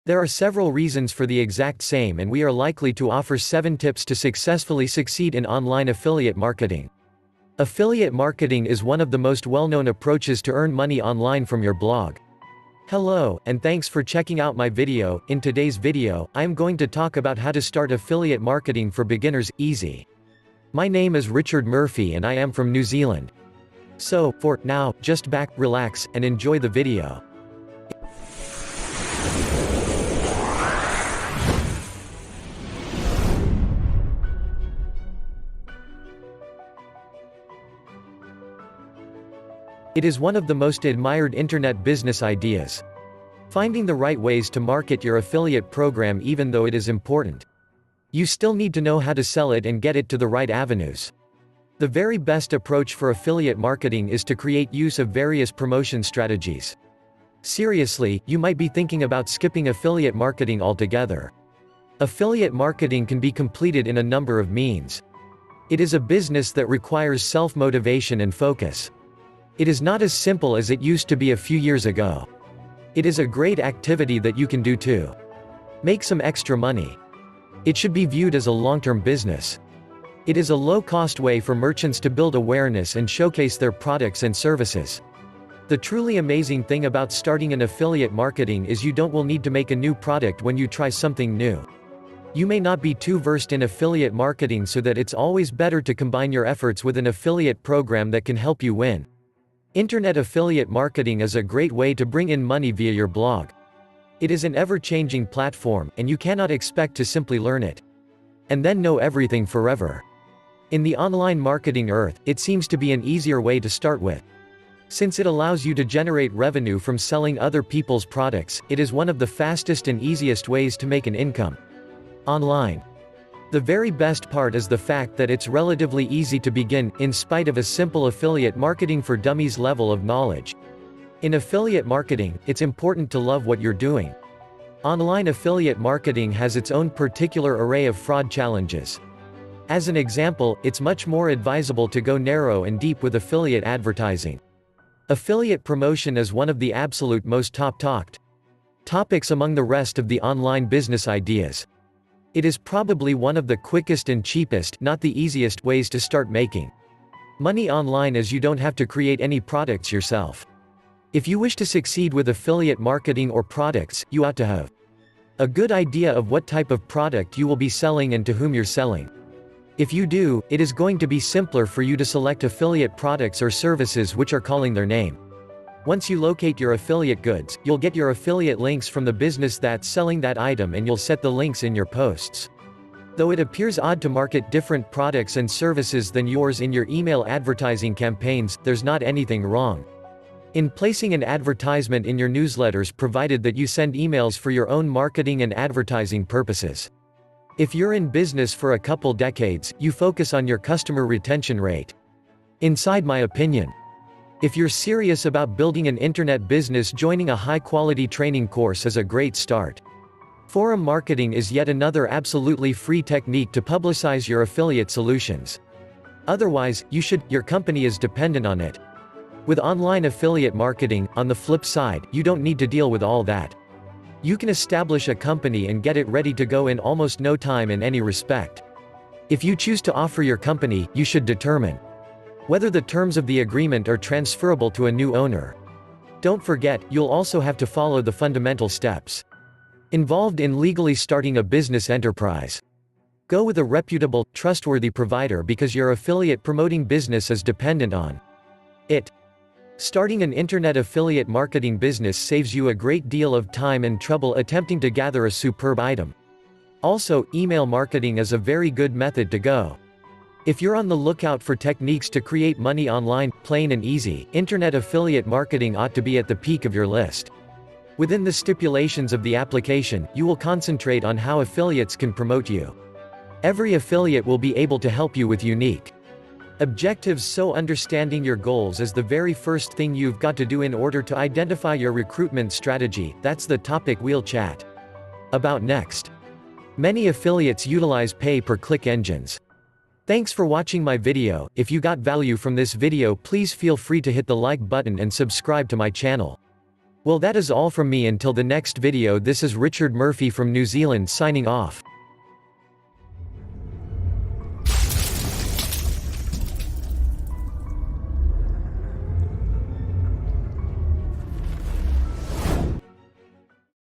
There are several reasons for the exact same, and we are likely to offer 7 tips to successfully succeed in online affiliate marketing. Affiliate marketing is one of the most well-known approaches to earn money online from your blog. Hello, and thanks for checking out my video. In today's video, I am going to talk about how to start affiliate marketing for beginners, easy. My name is Richard Murphy and I am from New Zealand. So, for now, just back, relax, and enjoy the video. It is one of the most admired internet business ideas. Finding the right ways to market your affiliate program, even though it is important. You still need to know how to sell it and get it to the right avenues. The very best approach for affiliate marketing is to create use of various promotion strategies. Seriously, you might be thinking about skipping affiliate marketing altogether. Affiliate marketing can be completed in a number of means. It is a business that requires self-motivation and focus. It is not as simple as it used to be a few years ago. It is a great activity that you can do to make some extra money. It should be viewed as a long-term business. It is a low-cost way for merchants to build awareness and showcase their products and services. The truly amazing thing about starting an affiliate marketing is you don't will need to make a new product when you try something new. You may not be too versed in affiliate marketing, so that it's always better to combine your efforts with an affiliate program that can help you win. Internet affiliate marketing is a great way to bring in money via your blog. It is an ever-changing platform, and you cannot expect to simply learn it and then know everything forever. In the online marketing earth, it seems to be an easier way to start with. Since it allows you to generate revenue from selling other people's products, it is one of the fastest and easiest ways to make an income online. The very best part is the fact that it's relatively easy to begin, in spite of a simple affiliate marketing for dummies level of knowledge. In affiliate marketing, it's important to love what you're doing. Online affiliate marketing has its own particular array of fraud challenges. As an example, it's much more advisable to go narrow and deep with affiliate advertising. Affiliate promotion is one of the absolute most talked topics among the rest of the online business ideas. It is probably one of the quickest and cheapest, not the easiest, ways to start making money online, as you don't have to create any products yourself. If you wish to succeed with affiliate marketing or products, you ought to have a good idea of what type of product you will be selling and to whom you're selling. If you do, it is going to be simpler for you to select affiliate products or services which are calling their name. Once you locate your affiliate goods, you'll get your affiliate links from the business that's selling that item, and you'll set the links in your posts. Though it appears odd to market different products and services than yours in your email advertising campaigns, there's not anything wrong in placing an advertisement in your newsletters, provided that you send emails for your own marketing and advertising purposes. If you're in business for a couple decades, you focus on your customer retention rate. Inside my opinion, if you're serious about building an internet business, joining a high-quality training course is a great start. Forum marketing is yet another absolutely free technique to publicize your affiliate solutions. Otherwise, your company is dependent on it. With online affiliate marketing, on the flip side, you don't need to deal with all that. You can establish a company and get it ready to go in almost no time in any respect. If you choose to offer your company, you should determine whether the terms of the agreement are transferable to a new owner. Don't forget, you'll also have to follow the fundamental steps involved in legally starting a business enterprise. Go with a reputable, trustworthy provider, because your affiliate promoting business is dependent on it. Starting an internet affiliate marketing business saves you a great deal of time and trouble attempting to gather a superb item. Also, email marketing is a very good method to go. If you're on the lookout for techniques to create money online, plain and easy, internet affiliate marketing ought to be at the peak of your list. Within the stipulations of the application, you will concentrate on how affiliates can promote you. Every affiliate will be able to help you with unique objectives, so understanding your goals is the very first thing you've got to do in order to identify your recruitment strategy. That's the topic we'll chat about next. Many affiliates utilize pay-per-click engines. Thanks for watching my video. If you got value from this video, please feel free to hit the like button and subscribe to my channel. Well, that is all from me until the next video. This is Richard Murphy from New Zealand signing off.